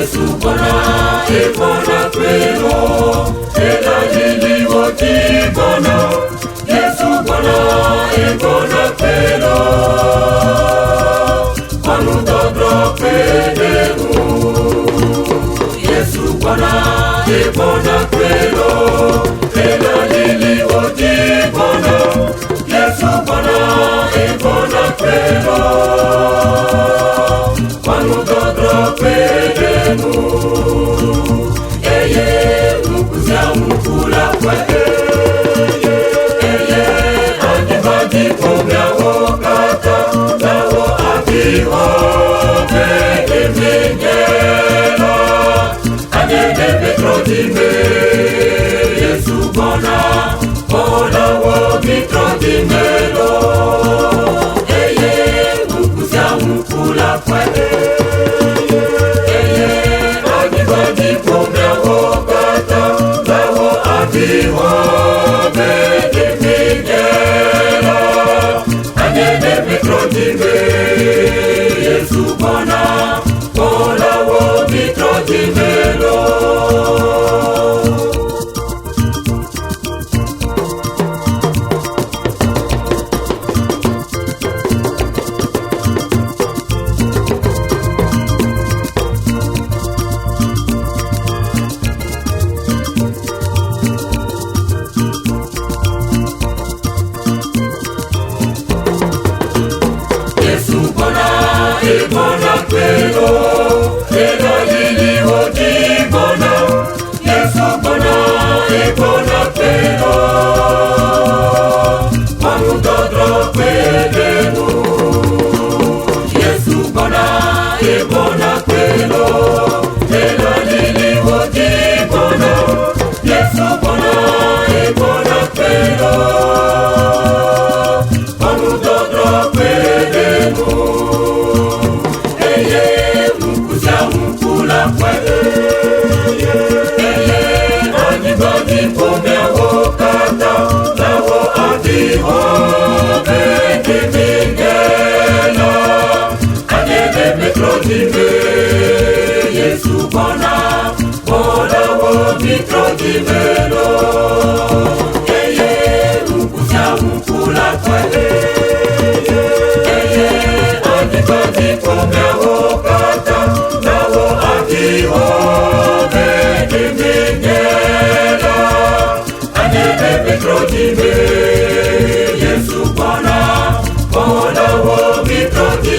Yesu Bwana, Bwana kwelo, elajili woti Bwana. Yesu Bwana, Bwana kwelo, kwanu dobro kwedemu. Yesu Bwana, Bwana kwelo, elajili woti Bwana. Yesu Bwana, Bwana kwelo, kwanu dobro kwedemu. Eye mukuzya mukula kwa eye anibadi pomya wokata nawo akiho vede mingela anene Petro dime. Yesu Bwana Bwana wo Petro dimelo. Eye mukuzya mukula kwa Akiho vede mingela anene Petro dime. Yesu Bwana Bwana wo Petro dimelo. Bwana kwelo, elajili woti Bwana. Yesu Bwana, Bwana kwelo, kwanu dobro kwedemu. Yesu Bwana, Bwana kwelo, elajili woti Bwana. Yesu Bwana, Bwana kwelo, kwanu dobro kwedemu. Eye mukuzya mukula kwa eye anibadi pomya wokata nawo akiho vede mingela anene Petro dime. Yesu Bwana Bwana wo Petro dimelo. Eye mukuzya mukula kwa eye anibadi pomya wokata nawo akiho vede mingela anene Petro dime. Yesu Bwana Bwana wo Petro dimelo.